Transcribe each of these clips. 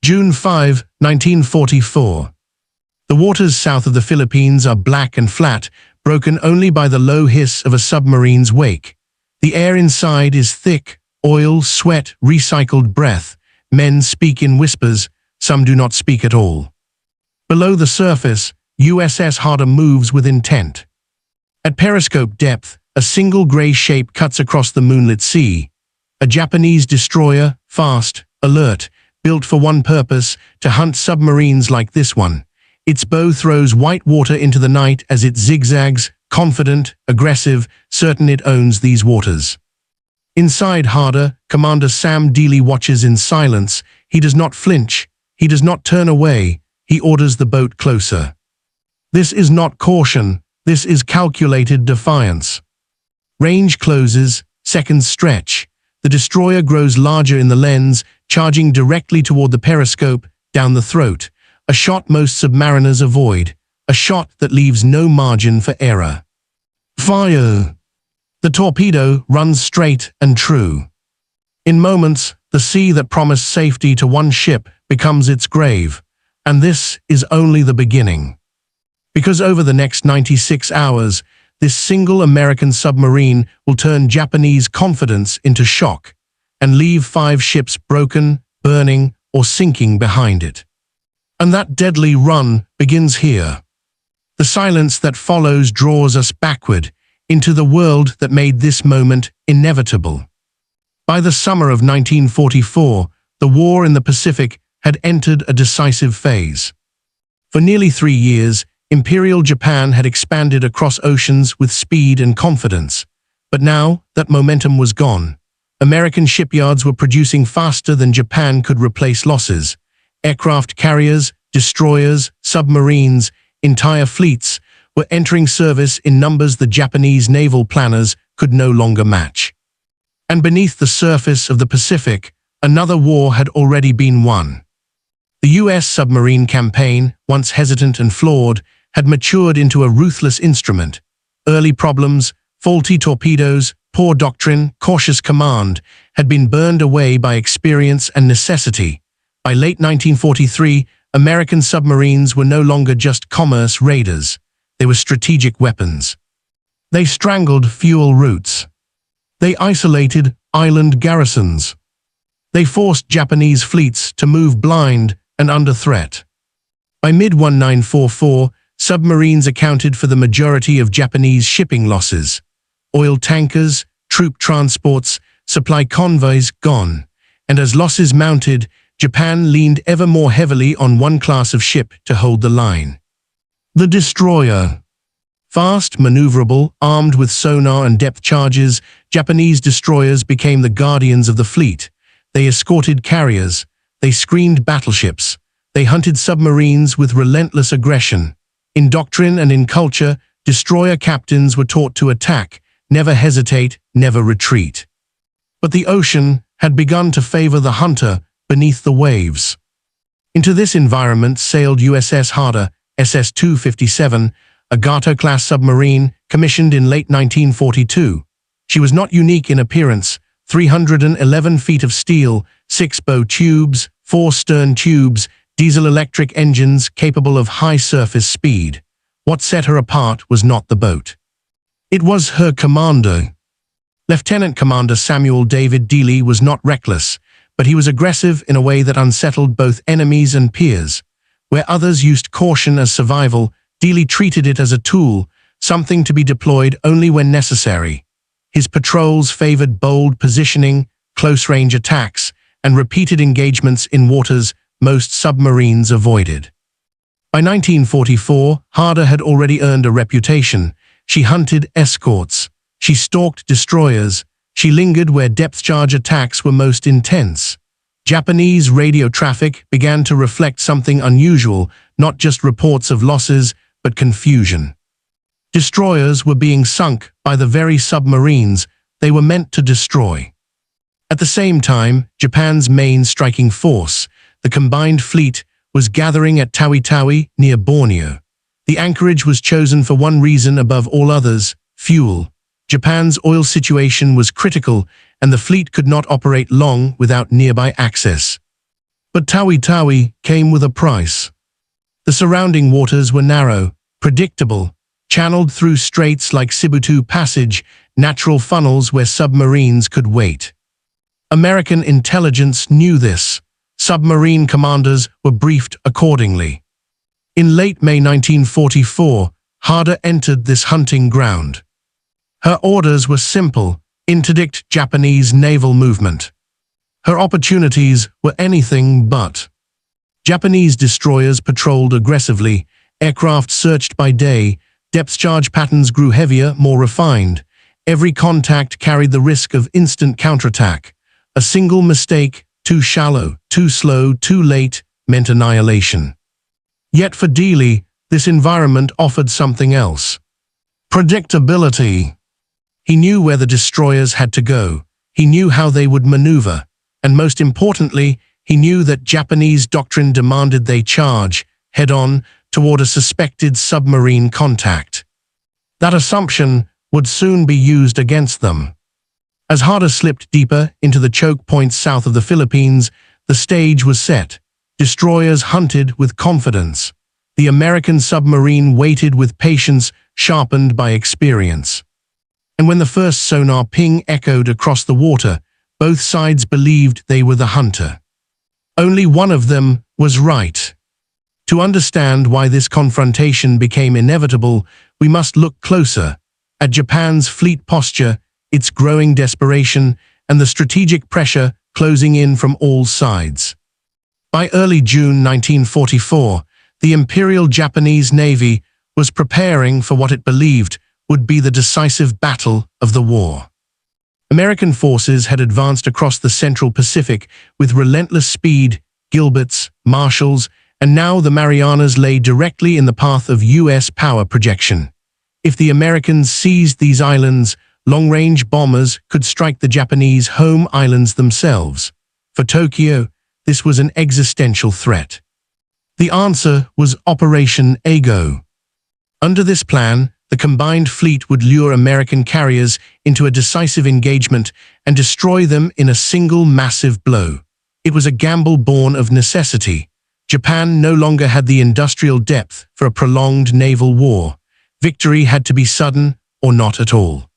June 5, 1944. The waters south of the Philippines are black and flat, broken only by the low hiss of a submarine's wake. The air inside is thick, oil, sweat, recycled breath. Men speak in whispers, some do not speak at all. Below the surface, USS Harder moves with intent. At periscope depth, a single grey shape cuts across the moonlit sea. A Japanese destroyer, fast, alert, built for one purpose, to hunt submarines like this one. Its bow throws white water into the night as it zigzags, confident, aggressive, certain it owns these waters. Inside Harder, Commander Sam Dealey watches in silence. He does not flinch. He does not turn away. He orders the boat closer. This is not caution. This is calculated defiance. Range closes, seconds stretch. The destroyer grows larger in the lens, charging directly toward the periscope, down the throat. A shot most submariners avoid. A shot that leaves no margin for error. Fire! The torpedo runs straight and true. In moments, the sea that promised safety to one ship becomes its grave. And this is only the beginning. Because over the next 96 hours, this single American submarine will turn Japanese confidence into shock and leave 5 ships broken, burning, or sinking behind it. And that deadly run begins here. The silence that follows draws us backward into the world that made this moment inevitable. By the summer of 1944, the war in the Pacific had entered a decisive phase. For nearly 3 years, Imperial Japan had expanded across oceans with speed and confidence. But now that momentum was gone, American shipyards were producing faster than Japan could replace losses. Aircraft carriers, destroyers, submarines, entire fleets were entering service in numbers the Japanese naval planners could no longer match. And beneath the surface of the Pacific, another war had already been won. The U.S. submarine campaign, once hesitant and flawed, had matured into a ruthless instrument. Early problems, faulty torpedoes, poor doctrine, cautious command, had been burned away by experience and necessity. By late 1943, American submarines were no longer just commerce raiders. They were strategic weapons. They strangled fuel routes. They isolated island garrisons. They forced Japanese fleets to move blind and under threat. By mid-1944, submarines accounted for the majority of Japanese shipping losses. Oil tankers, troop transports, supply convoys gone. And as losses mounted, Japan leaned ever more heavily on one class of ship to hold the line. The destroyer. Fast, maneuverable, armed with sonar and depth charges, Japanese destroyers became the guardians of the fleet. They escorted carriers. They screened battleships. They hunted submarines with relentless aggression. In doctrine and in culture, destroyer captains were taught to attack, never hesitate, never retreat. But the ocean had begun to favor the hunter beneath the waves. Into this environment sailed USS Harder, SS-257, a Gato-class submarine commissioned in late 1942. She was not unique in appearance. 311 feet of steel, 6 bow tubes, 4 stern tubes, diesel-electric engines capable of high surface speed. What set her apart was not the boat. It was her commander. Lieutenant Commander Samuel David Dealey was not reckless, but he was aggressive in a way that unsettled both enemies and peers. Where others used caution as survival, Dealey treated it as a tool, something to be deployed only when necessary. His patrols favored bold positioning, close-range attacks, and repeated engagements in waters most submarines avoided. By 1944, Harder had already earned a reputation. She hunted escorts. She stalked destroyers. She lingered where depth-charge attacks were most intense. Japanese radio traffic began to reflect something unusual, not just reports of losses, but confusion. Destroyers were being sunk by the very submarines they were meant to destroy. At the same time, Japan's main striking force, the combined fleet, was gathering at Tawi-Tawi near Borneo. The anchorage was chosen for one reason above all others: fuel. Japan's oil situation was critical, and the fleet could not operate long without nearby access. But Tawi-Tawi came with a price. The surrounding waters were narrow, predictable, channeled through straits like Sibutu Passage, natural funnels where submarines could wait. American intelligence knew this. Submarine commanders were briefed accordingly. In late May 1944, Harder entered this hunting ground. Her orders were simple: interdict Japanese naval movement. Her opportunities were anything but. Japanese destroyers patrolled aggressively, aircraft searched by day, depth charge patterns grew heavier, more refined. Every contact carried the risk of instant counterattack. A single mistake, too shallow, too slow, too late, meant annihilation. Yet for Dealey, this environment offered something else. Predictability. He knew where the destroyers had to go. He knew how they would maneuver. And most importantly, he knew that Japanese doctrine demanded they charge, head-on, toward a suspected submarine contact. That assumption would soon be used against them. As Harder slipped deeper into the choke points south of the Philippines, the stage was set. Destroyers hunted with confidence. The American submarine waited with patience sharpened by experience. And when the first sonar ping echoed across the water, both sides believed they were the hunter. Only one of them was right. To understand why this confrontation became inevitable, we must look closer at Japan's fleet posture, its growing desperation, and the strategic pressure closing in from all sides. By early June 1944, the Imperial Japanese Navy was preparing for what it believed would be the decisive battle of the war. American forces had advanced across the Central Pacific with relentless speed. Gilberts, Marshalls, and now the Marianas lay directly in the path of U.S. power projection. If the Americans seized these islands, long-range bombers could strike the Japanese home islands themselves. For Tokyo, this was an existential threat. The answer was Operation Ago. Under this plan, the combined fleet would lure American carriers into a decisive engagement and destroy them in a single massive blow. It was a gamble born of necessity. Japan no longer had the industrial depth for a prolonged naval war. Victory had to be sudden or not at all.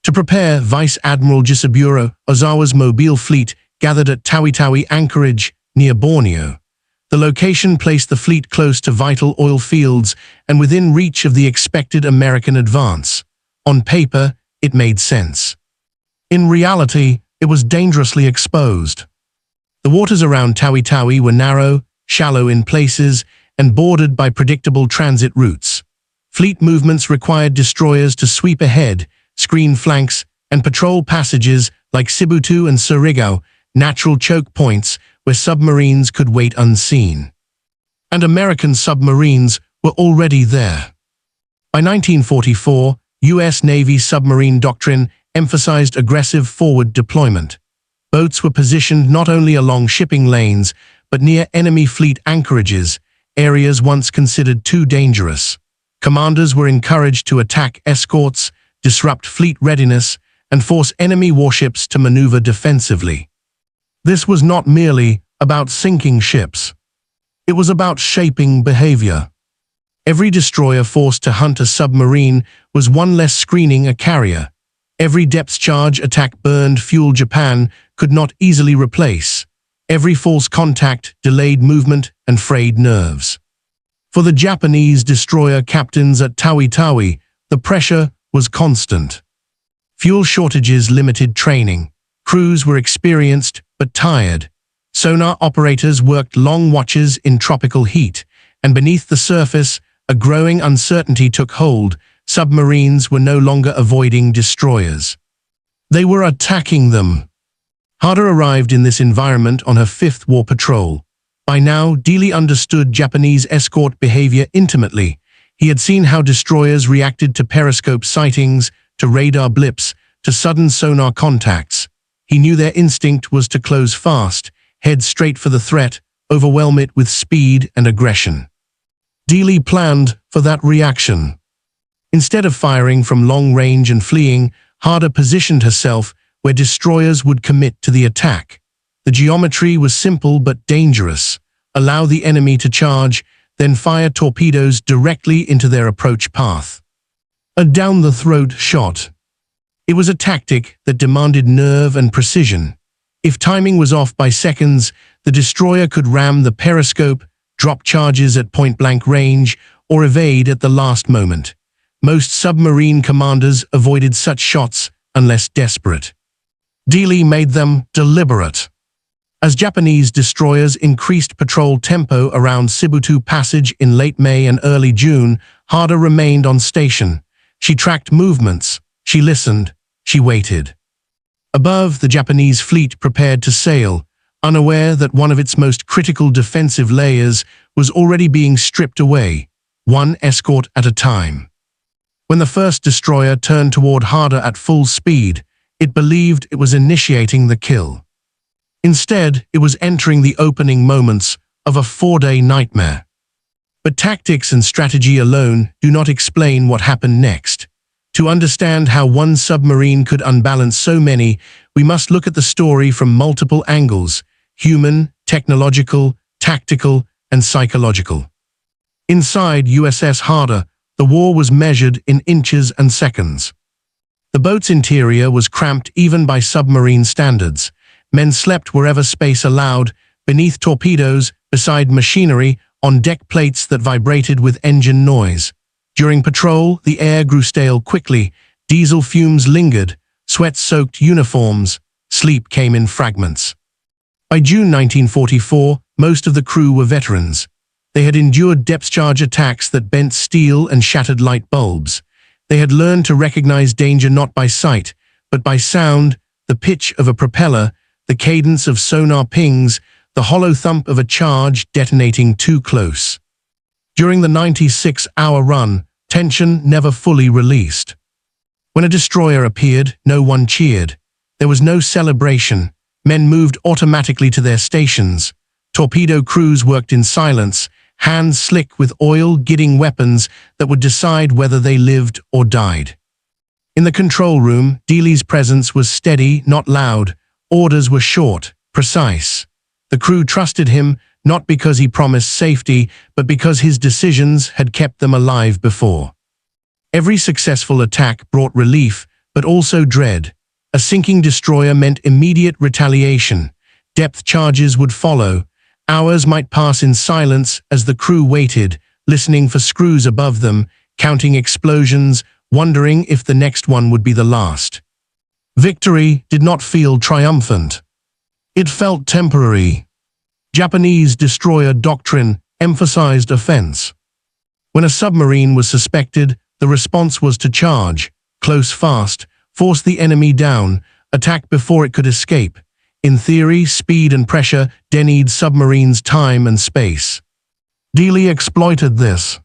To prepare, Vice Admiral Jisaburo Ozawa's Mobile fleet gathered at Tawi-Tawi anchorage near Borneo. The location placed the fleet close to vital oil fields and within reach of the expected American advance. On paper, it made sense. In reality, it was dangerously exposed. The waters around Tawi-Tawi were narrow, shallow in places, and bordered by predictable transit routes. Fleet movements required destroyers to sweep ahead, screen flanks, and patrol passages like Sibutu and Surigao, natural choke points where submarines could wait unseen. And American submarines were already there. By 1944, U.S. Navy submarine doctrine emphasized aggressive forward deployment. Boats were positioned not only along shipping lanes, but near enemy fleet anchorages, areas once considered too dangerous. Commanders were encouraged to attack escorts, disrupt fleet readiness, and force enemy warships to maneuver defensively. This was not merely about sinking ships. It was about shaping behavior. Every destroyer forced to hunt a submarine was one less screening a carrier. Every depth charge attack burned fuel Japan could not easily replace. Every false contact delayed movement and frayed nerves. For the Japanese destroyer captains at Tawi-Tawi, the pressure was constant. Fuel shortages limited training. Crews were experienced but tired. Sonar operators worked long watches in tropical heat, and beneath the surface, a growing uncertainty took hold. Submarines were no longer avoiding destroyers. They were attacking them. Harder arrived in this environment on her fifth war patrol. By now, Dealey understood Japanese escort behavior intimately. He had seen how destroyers reacted to periscope sightings, to radar blips, to sudden sonar contacts. He knew their instinct was to close fast, head straight for the threat, overwhelm it with speed and aggression. Dealey planned for that reaction. Instead of firing from long range and fleeing, Harder positioned herself where destroyers would commit to the attack. The geometry was simple but dangerous. Allow the enemy to charge, then fire torpedoes directly into their approach path. A down-the-throat shot. It was a tactic that demanded nerve and precision. If timing was off by seconds, the destroyer could ram the periscope, drop charges at point-blank range, or evade at the last moment. Most submarine commanders avoided such shots unless desperate. Dealey made them deliberate. As Japanese destroyers increased patrol tempo around Sibutu Passage in late May and early June, Harder remained on station. She tracked movements. She listened. She waited. Above, the Japanese fleet prepared to sail, unaware that one of its most critical defensive layers was already being stripped away, one escort at a time. When the first destroyer turned toward Harder at full speed, it believed it was initiating the kill. Instead, it was entering the opening moments of a 4-day nightmare. But tactics and strategy alone do not explain what happened next. To understand how one submarine could unbalance so many, we must look at the story from multiple angles: human, technological, tactical, and psychological. Inside USS Harder, the war was measured in inches and seconds. The boat's interior was cramped even by submarine standards. Men slept wherever space allowed, beneath torpedoes, beside machinery, on deck plates that vibrated with engine noise. During patrol, the air grew stale quickly, diesel fumes lingered, sweat-soaked uniforms, sleep came in fragments. By June 1944, most of the crew were veterans. They had endured depth-charge attacks that bent steel and shattered light bulbs. They had learned to recognize danger not by sight, but by sound, the pitch of a propeller, the cadence of sonar pings, the hollow thump of a charge detonating too close. During the 96-hour run, tension never fully released. When a destroyer appeared, no one cheered. There was no celebration. Men moved automatically to their stations. Torpedo crews worked in silence, hands slick with oil-gidding weapons that would decide whether they lived or died. In the control room, Dealey's presence was steady, not loud. Orders were short, precise. The crew trusted him, not because he promised safety, but because his decisions had kept them alive before. Every successful attack brought relief, but also dread. A sinking destroyer meant immediate retaliation. Depth charges would follow. Hours might pass in silence as the crew waited, listening for screws above them, counting explosions, wondering if the next one would be the last. Victory did not feel triumphant. It felt temporary. Japanese destroyer doctrine emphasized offense. When a submarine was suspected, the response was to charge, close fast, force the enemy down, attack before it could escape. In theory, speed and pressure denied submarines time and space. Dealey exploited this.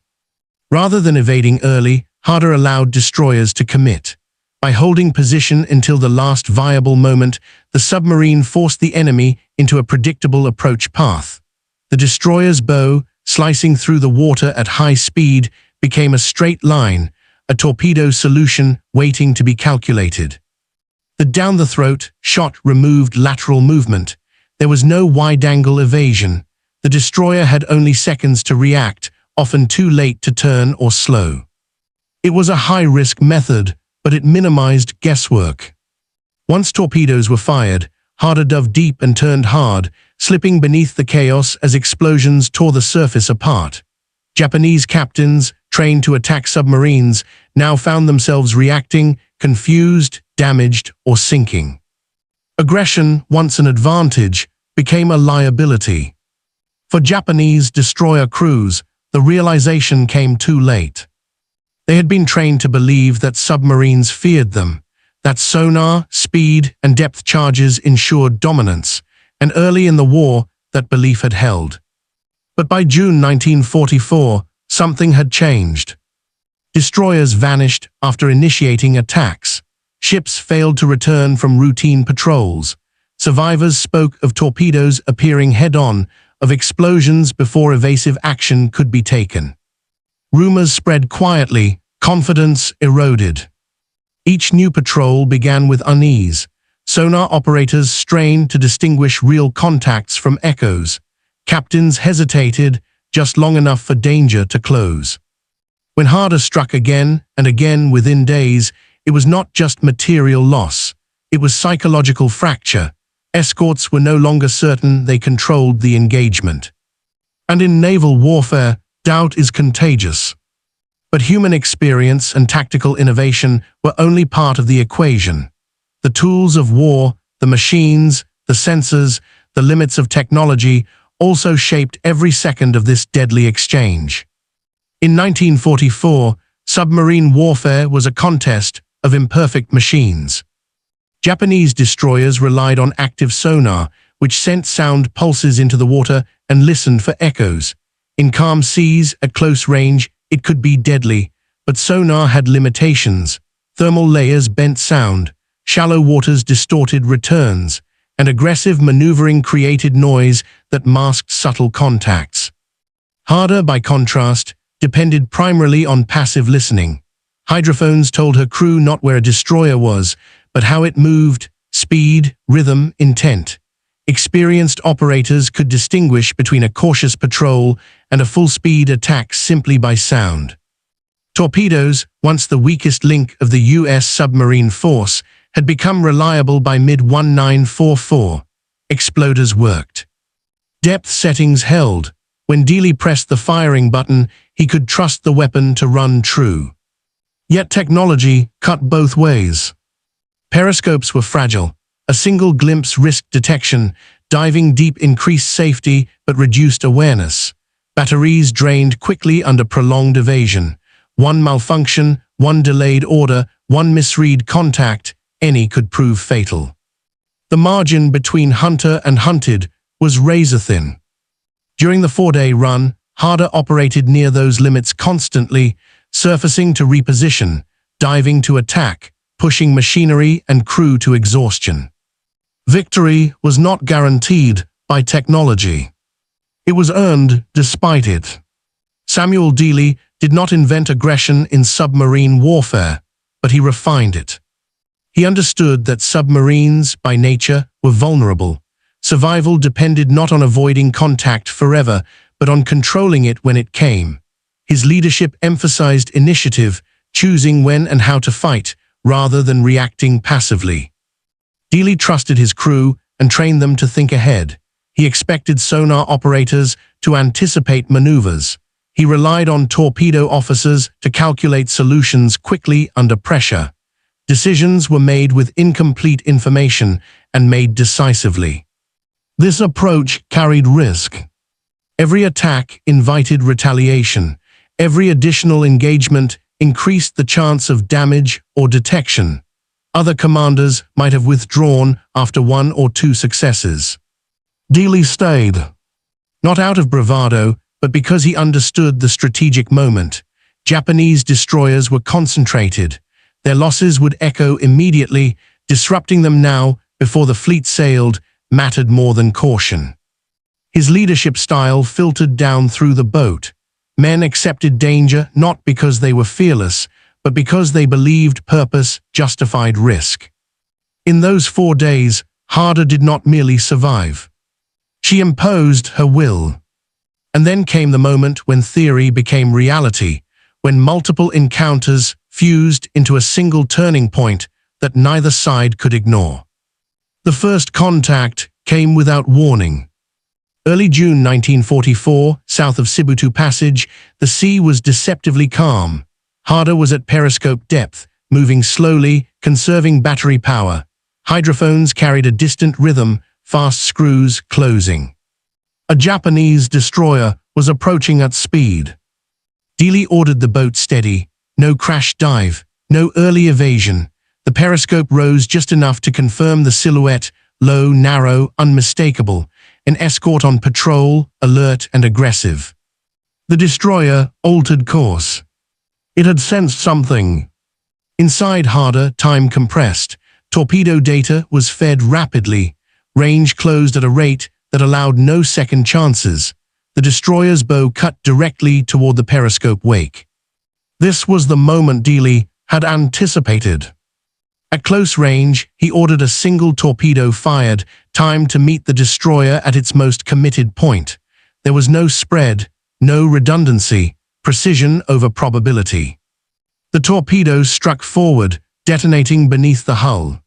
Rather than evading early, Harder allowed destroyers to commit. By holding position until the last viable moment, the submarine forced the enemy into a predictable approach path. The destroyer's bow, slicing through the water at high speed, became a straight line, a torpedo solution waiting to be calculated. The down-the-throat shot removed lateral movement. There was no wide-angle evasion. The destroyer had only seconds to react, often too late to turn or slow. It was a high-risk method, but it minimized guesswork. Once torpedoes were fired, Harder dove deep and turned hard, slipping beneath the chaos as explosions tore the surface apart. Japanese captains, trained to attack submarines, now found themselves reacting, confused, damaged, or sinking. Aggression, once an advantage, became a liability. For Japanese destroyer crews, the realization came too late. They had been trained to believe that submarines feared them, that sonar, speed, and depth charges ensured dominance, and early in the war, that belief had held. But by June 1944, something had changed. Destroyers vanished after initiating attacks. Ships failed to return from routine patrols. Survivors spoke of torpedoes appearing head-on, of explosions before evasive action could be taken. Rumors spread quietly, confidence eroded. Each new patrol began with unease. Sonar operators strained to distinguish real contacts from echoes. Captains hesitated just long enough for danger to close. When Harder struck again and again within days, it was not just material loss. It was psychological fracture. Escorts were no longer certain they controlled the engagement. And in naval warfare, doubt is contagious. But human experience and tactical innovation were only part of the equation. The tools of war, the machines, the sensors, the limits of technology also shaped every second of this deadly exchange. In 1944, submarine warfare was a contest of imperfect machines. Japanese destroyers relied on active sonar, which sent sound pulses into the water and listened for echoes. In calm seas, at close range, it could be deadly, but sonar had limitations. Thermal layers bent sound, shallow waters distorted returns, and aggressive maneuvering created noise that masked subtle contacts. Harder, by contrast, depended primarily on passive listening. Hydrophones told her crew not where a destroyer was, but how it moved, speed, rhythm, intent. Experienced operators could distinguish between a cautious patrol and a full-speed attack simply by sound. Torpedoes, once the weakest link of the U.S. submarine force, had become reliable by mid-1944. Exploders worked. Depth settings held. When Dealey pressed the firing button, he could trust the weapon to run true. Yet technology cut both ways. Periscopes were fragile. A single glimpse risked detection. Diving deep increased safety but reduced awareness. Batteries drained quickly under prolonged evasion. One malfunction, one delayed order, one misread contact, any could prove fatal. The margin between hunter and hunted was razor-thin. During the 4-day run, Harder operated near those limits constantly, surfacing to reposition, diving to attack, pushing machinery and crew to exhaustion. Victory was not guaranteed by technology. It was earned despite it. Samuel Dealey did not invent aggression in submarine warfare, but he refined it. He understood that submarines, by nature, were vulnerable. Survival depended not on avoiding contact forever, but on controlling it when it came. His leadership emphasized initiative, choosing when and how to fight, rather than reacting passively. Dealey trusted his crew and trained them to think ahead. He expected sonar operators to anticipate maneuvers. He relied on torpedo officers to calculate solutions quickly under pressure. Decisions were made with incomplete information and made decisively. This approach carried risk. Every attack invited retaliation. Every additional engagement increased the chance of damage or detection. Other commanders might have withdrawn after 1 or 2 successes. Dealey stayed. Not out of bravado, but because he understood the strategic moment. Japanese destroyers were concentrated. Their losses would echo immediately. Disrupting them now, before the fleet sailed, mattered more than caution. His leadership style filtered down through the boat. Men accepted danger not because they were fearless, but because they believed purpose justified risk. In those 4 days, Harder did not merely survive. She imposed her will. And then came the moment when theory became reality, when multiple encounters fused into a single turning point that neither side could ignore. The first contact came without warning. Early June 1944, south of Sibutu Passage, the sea was deceptively calm. Harder was at periscope depth, moving slowly, conserving battery power. Hydrophones carried a distant rhythm, fast screws closing. A Japanese destroyer was approaching at speed. Dealey ordered the boat steady. No crash dive, no early evasion. The periscope rose just enough to confirm the silhouette, low, narrow, unmistakable, an escort on patrol, alert and aggressive. The destroyer altered course. It had sensed something. Inside Harder, time compressed. Torpedo data was fed rapidly. Range closed at a rate that allowed no second chances. The destroyer's bow cut directly toward the periscope wake. This was the moment Dealey had anticipated. At close range, he ordered a single torpedo fired, timed to meet the destroyer at its most committed point. There was no spread, no redundancy, precision over probability. The torpedo struck forward, detonating beneath the hull.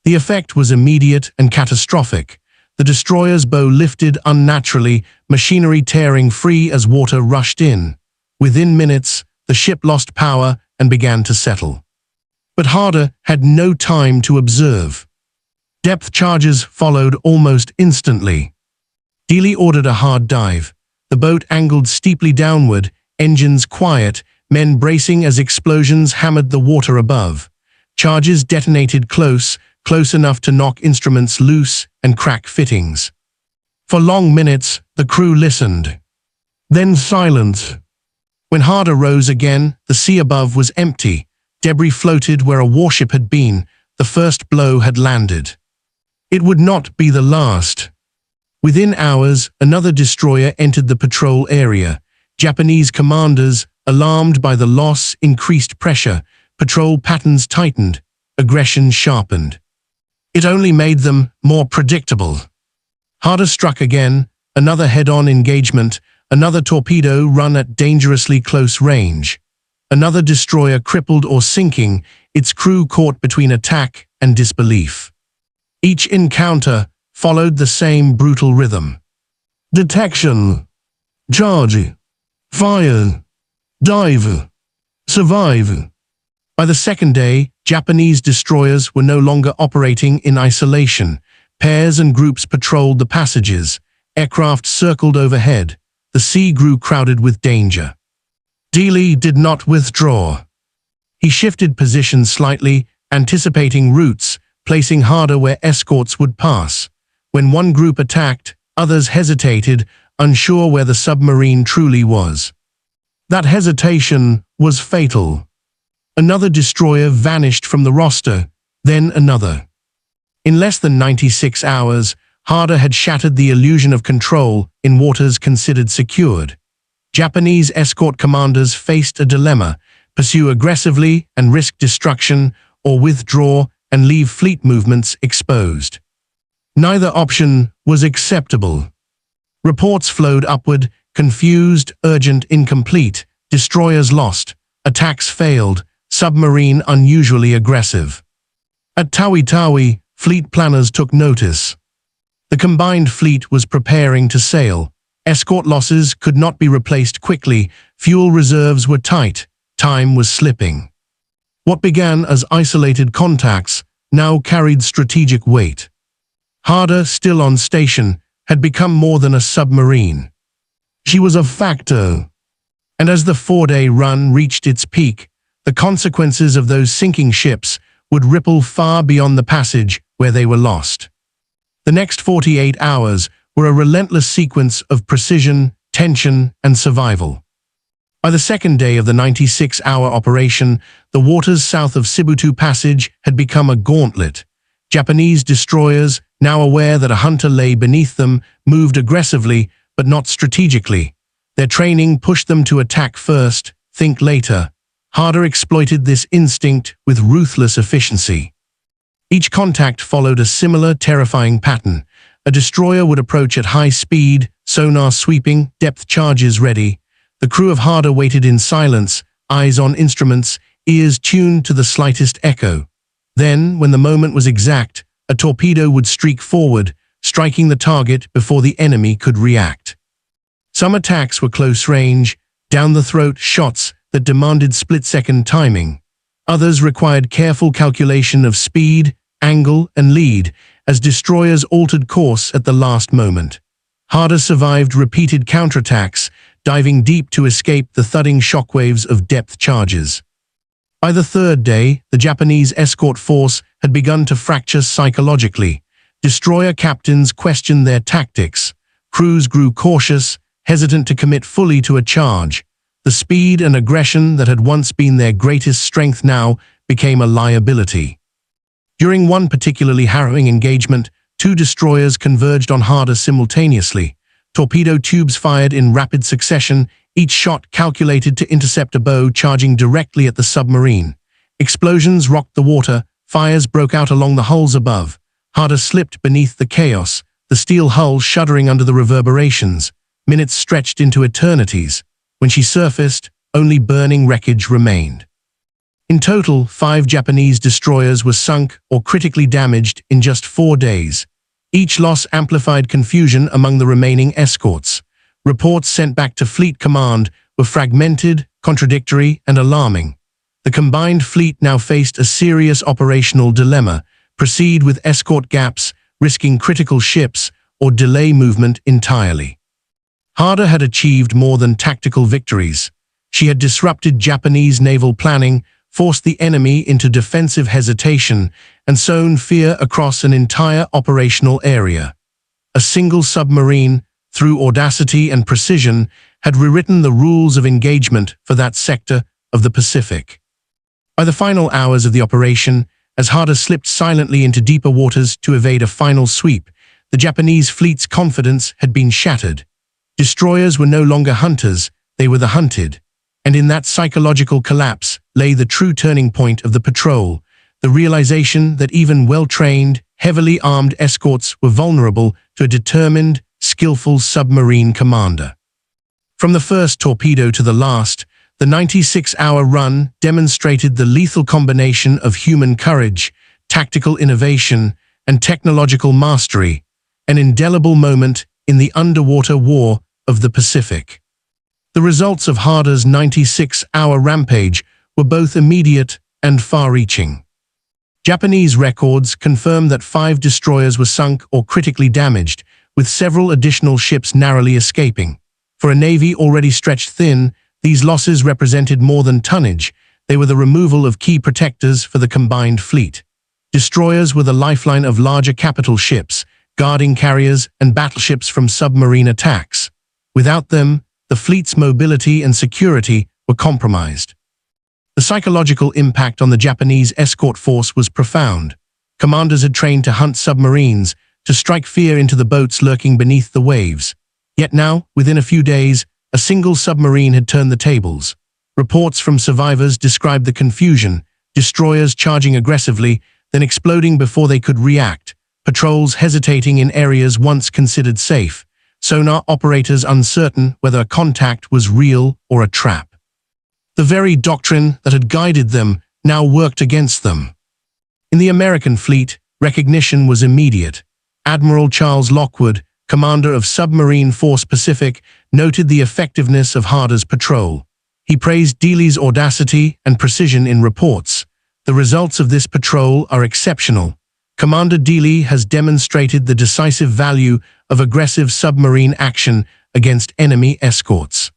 The effect was immediate and catastrophic. The destroyer's bow lifted unnaturally, machinery tearing free as water rushed in. Within minutes, the ship lost power and began to settle. But Harder had no time to observe. Depth charges followed almost instantly. Dealey ordered a hard dive. The boat angled steeply downward, engines quiet, men bracing as explosions hammered the water above. Charges detonated close enough to knock instruments loose and crack fittings. For long minutes, the crew listened. Then silence. When Harder rose again, the sea above was empty. Debris floated where a warship had been. The first blow had landed. It would not be the last. Within hours, another destroyer entered the patrol area. Japanese commanders, alarmed by the loss, increased pressure. Patrol patterns tightened. Aggression sharpened. It only made them more predictable. Harder struck again, another head-on engagement, another torpedo run at dangerously close range. Another destroyer crippled or sinking, its crew caught between attack and disbelief. Each encounter followed the same brutal rhythm. Detection. Charge. Fire. Dive. Survive. By the second day, Japanese destroyers were no longer operating in isolation. Pairs and groups patrolled the passages. Aircraft circled overhead. The sea grew crowded with danger. Dealey did not withdraw. He shifted position slightly, anticipating routes, placing Harder where escorts would pass. When one group attacked, others hesitated, unsure where the submarine truly was. That hesitation was fatal. Another destroyer vanished from the roster, then another. In less than 96 hours, Harder had shattered the illusion of control in waters considered secured. Japanese escort commanders faced a dilemma: pursue aggressively and risk destruction, or withdraw and leave fleet movements exposed. Neither option was acceptable. Reports flowed upward, confused, urgent, incomplete, destroyers lost, attacks failed, submarine unusually aggressive. At Tawi-Tawi, fleet planners took notice. The combined fleet was preparing to sail. Escort losses could not be replaced quickly, fuel reserves were tight, time was slipping. What began as isolated contacts now carried strategic weight. Harder, still on station, had become more than a submarine. She was a factor. And as the 4-day run reached its peak, the consequences of those sinking ships would ripple far beyond the passage where they were lost. The next 48 hours were a relentless sequence of precision, tension, and survival. By the second day of the 96-hour operation, the waters south of Sibutu Passage had become a gauntlet. Japanese destroyers, now aware that a hunter lay beneath them, moved aggressively, but not strategically. Their training pushed them to attack first, think later. Harder exploited this instinct with ruthless efficiency. Each contact followed a similar, terrifying pattern. A destroyer would approach at high speed, sonar sweeping, depth charges ready. The crew of Harder waited in silence, eyes on instruments, ears tuned to the slightest echo. Then, when the moment was exact, a torpedo would streak forward, striking the target before the enemy could react. Some attacks were close range, down-the-throat shots that demanded split-second timing. Others required careful calculation of speed, angle, and lead, as destroyers altered course at the last moment. Harder survived repeated counterattacks, diving deep to escape the thudding shockwaves of depth charges. By the third day, the Japanese escort force had begun to fracture psychologically. Destroyer captains questioned their tactics. Crews grew cautious, hesitant to commit fully to a charge. The speed and aggression that had once been their greatest strength now became a liability. During one particularly harrowing engagement, 2 destroyers converged on Harder simultaneously. Torpedo tubes fired in rapid succession, each shot calculated to intercept a bow charging directly at the submarine. Explosions rocked the water, Fires broke out along the hulls above. Harder slipped beneath the chaos, the steel hull shuddering under the reverberations. Minutes stretched into eternities. When she surfaced, only burning wreckage remained. In total, 5 Japanese destroyers were sunk or critically damaged in just 4 days. Each loss amplified confusion among the remaining escorts. Reports sent back to Fleet Command were fragmented, contradictory, and alarming. The combined fleet now faced a serious operational dilemma: proceed with escort gaps, risking critical ships, or delay movement entirely. Harder had achieved more than tactical victories. She had disrupted Japanese naval planning, forced the enemy into defensive hesitation, and sown fear across an entire operational area. A single submarine, through audacity and precision, had rewritten the rules of engagement for that sector of the Pacific. By the final hours of the operation, as Harder slipped silently into deeper waters to evade a final sweep, the Japanese fleet's confidence had been shattered. Destroyers were no longer hunters, they were the hunted. And in that psychological collapse lay the true turning point of the patrol, the realization that even well-trained, heavily armed escorts were vulnerable to a determined, skillful submarine commander. From the first torpedo to the last, the 96-hour run demonstrated the lethal combination of human courage, tactical innovation, and technological mastery, an indelible moment in the underwater war of the Pacific. The results of Harder's 96-hour rampage were both immediate and far-reaching. Japanese records confirm that 5 destroyers were sunk or critically damaged, with several additional ships narrowly escaping. For a navy already stretched thin, these losses represented more than tonnage. They were the removal of key protectors for the combined fleet. Destroyers were the lifeline of larger capital ships, guarding carriers and battleships from submarine attacks. Without them, the fleet's mobility and security were compromised. The psychological impact on the Japanese escort force was profound. Commanders had trained to hunt submarines, to strike fear into the boats lurking beneath the waves. Yet now, within a few days, a single submarine had turned the tables. Reports from survivors described the confusion: destroyers charging aggressively, then exploding before they could react, patrols hesitating in areas once considered safe, sonar operators uncertain whether a contact was real or a trap. The very doctrine that had guided them now worked against them. In the American fleet, recognition was immediate. Admiral Charles Lockwood, commander of Submarine Force Pacific, noted the effectiveness of Harder's patrol. He praised Dealey's audacity and precision in reports. The results of this patrol are exceptional. Commander Dealey has demonstrated the decisive value of aggressive submarine action against enemy escorts.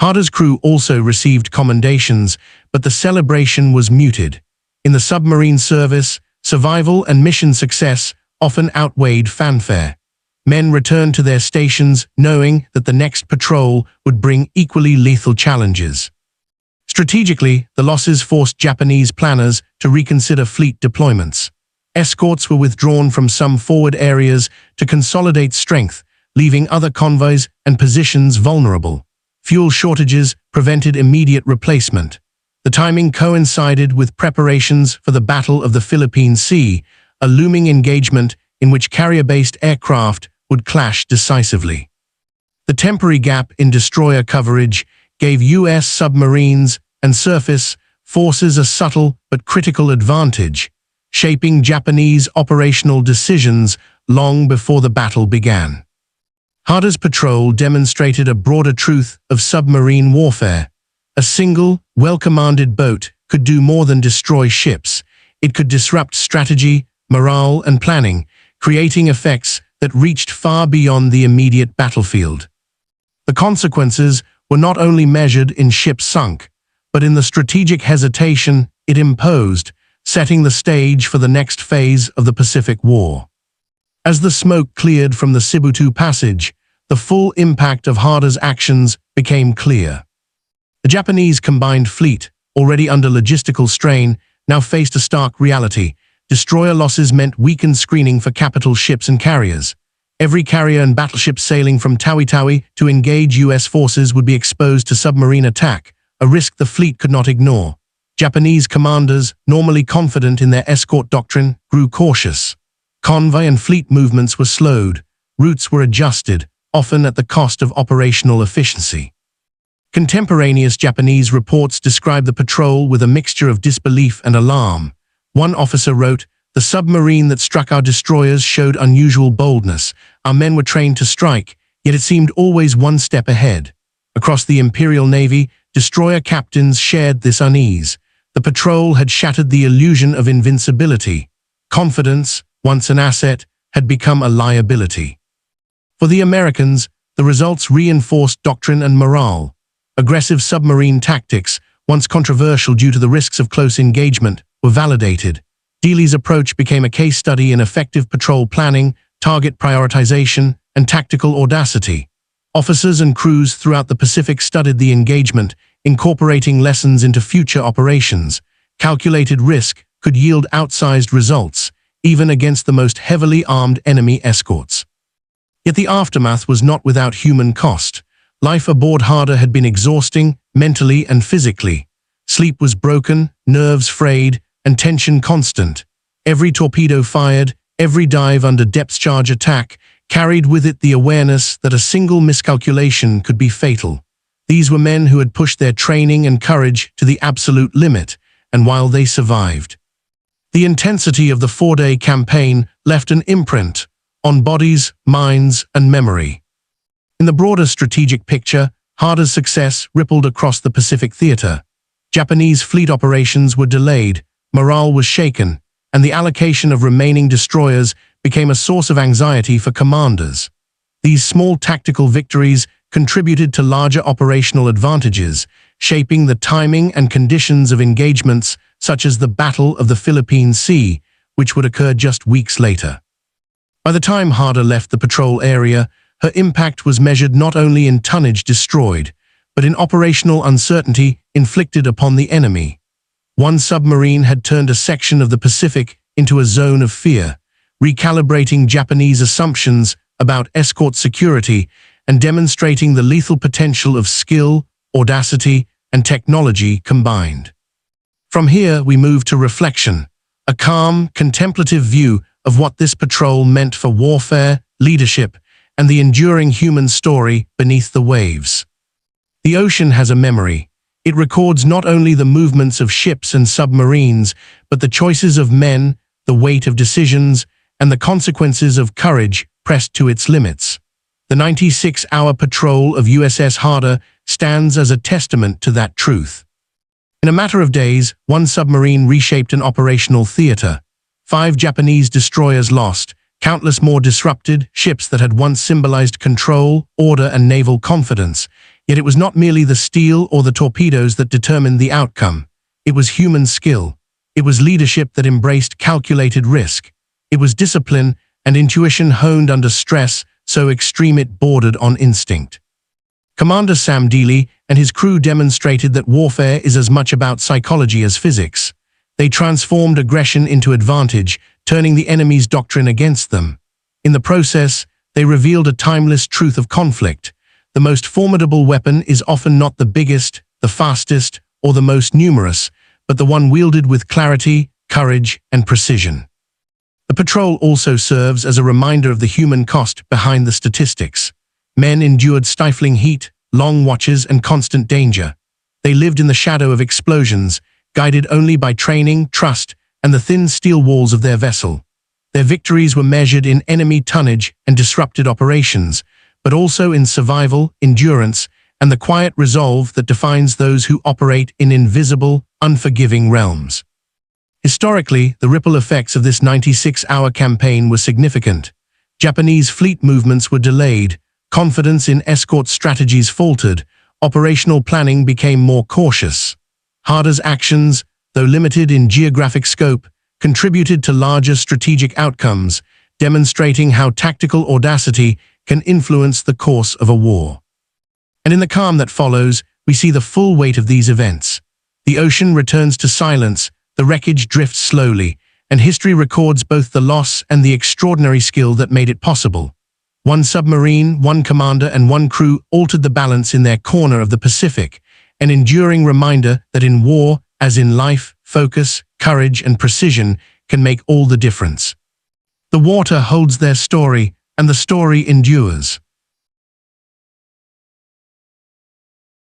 Harder's crew also received commendations, but the celebration was muted. In the submarine service, survival and mission success often outweighed fanfare. Men returned to their stations knowing that the next patrol would bring equally lethal challenges. Strategically, the losses forced Japanese planners to reconsider fleet deployments. Escorts were withdrawn from some forward areas to consolidate strength, leaving other convoys and positions vulnerable. Fuel shortages prevented immediate replacement. The timing coincided with preparations for the Battle of the Philippine Sea, a looming engagement in which carrier-based aircraft would clash decisively. The temporary gap in destroyer coverage gave U.S. submarines and surface forces a subtle but critical advantage, shaping Japanese operational decisions long before the battle began. Harder's patrol demonstrated a broader truth of submarine warfare. A single, well-commanded boat could do more than destroy ships. It could disrupt strategy, morale, and planning, creating effects that reached far beyond the immediate battlefield. The consequences were not only measured in ships sunk, but in the strategic hesitation it imposed, setting the stage for the next phase of the Pacific War. As the smoke cleared from the Sibutu Passage, the full impact of Harder's actions became clear. The Japanese combined fleet, already under logistical strain, now faced a stark reality. Destroyer losses meant weakened screening for capital ships and carriers. Every carrier and battleship sailing from Tawi-Tawi to engage U.S. forces would be exposed to submarine attack, a risk the fleet could not ignore. Japanese commanders, normally confident in their escort doctrine, grew cautious. Convoy and fleet movements were slowed, routes were adjusted, often at the cost of operational efficiency. Contemporaneous Japanese reports describe the patrol with a mixture of disbelief and alarm. One officer wrote, "The submarine that struck our destroyers showed unusual boldness. Our men were trained to strike, yet it seemed always one step ahead." Across the Imperial Navy, destroyer captains shared this unease. The patrol had shattered the illusion of invincibility. Confidence, once an asset, had become a liability. For the Americans, the results reinforced doctrine and morale. Aggressive submarine tactics, once controversial due to the risks of close engagement, were validated. Dealey's approach became a case study in effective patrol planning, target prioritization, and tactical audacity. Officers and crews throughout the Pacific studied the engagement, incorporating lessons into future operations. Calculated risk could yield outsized results, even against the most heavily armed enemy escorts. Yet the aftermath was not without human cost. Life aboard Harder had been exhausting, mentally and physically. Sleep was broken, nerves frayed, and tension constant. Every torpedo fired, every dive under depth charge attack, carried with it the awareness that a single miscalculation could be fatal. These were men who had pushed their training and courage to the absolute limit, and while they survived, the intensity of the 4-day campaign left an imprint on bodies, minds, and memory. In the broader strategic picture, Harder's success rippled across the Pacific theater. Japanese fleet operations were delayed, morale was shaken, and the allocation of remaining destroyers became a source of anxiety for commanders. These small tactical victories contributed to larger operational advantages, shaping the timing and conditions of engagements such as the Battle of the Philippine Sea, which would occur just weeks later. By the time Harder left the patrol area, her impact was measured not only in tonnage destroyed, but in operational uncertainty inflicted upon the enemy. One submarine had turned a section of the Pacific into a zone of fear, recalibrating Japanese assumptions about escort security and demonstrating the lethal potential of skill, audacity, and technology combined. From here, we move to reflection, a calm, contemplative view of what this patrol meant for warfare, leadership, and the enduring human story beneath the waves. The ocean has a memory. It records not only the movements of ships and submarines, but the choices of men, the weight of decisions, and the consequences of courage pressed to its limits. The 96-hour patrol of USS Harder stands as a testament to that truth. In a matter of days, one submarine reshaped an operational theater. 5 Japanese destroyers lost, countless more disrupted, ships that had once symbolized control, order, and naval confidence. Yet it was not merely the steel or the torpedoes that determined the outcome. It was human skill. It was leadership that embraced calculated risk. It was discipline and intuition honed under stress, so extreme it bordered on instinct. Commander Sam Dealey and his crew demonstrated that warfare is as much about psychology as physics. They transformed aggression into advantage, turning the enemy's doctrine against them. In the process, they revealed a timeless truth of conflict. The most formidable weapon is often not the biggest, the fastest, or the most numerous, but the one wielded with clarity, courage, and precision. The patrol also serves as a reminder of the human cost behind the statistics. Men endured stifling heat, long watches, and constant danger. They lived in the shadow of explosions, guided only by training, trust, and the thin steel walls of their vessel. Their victories were measured in enemy tonnage and disrupted operations, but also in survival, endurance, and the quiet resolve that defines those who operate in invisible, unforgiving realms. Historically, the ripple effects of this 96-hour campaign were significant. Japanese fleet movements were delayed, confidence in escort strategies faltered, operational planning became more cautious. Harder's actions, though limited in geographic scope, contributed to larger strategic outcomes, demonstrating how tactical audacity can influence the course of a war. And in the calm that follows, we see the full weight of these events. The ocean returns to silence, the wreckage drifts slowly, and history records both the loss and the extraordinary skill that made it possible. One submarine, one commander, and one crew altered the balance in their corner of the Pacific, an enduring reminder that in war, As in life, focus, courage, and precision can make all the difference. The water holds their story, and the story endures.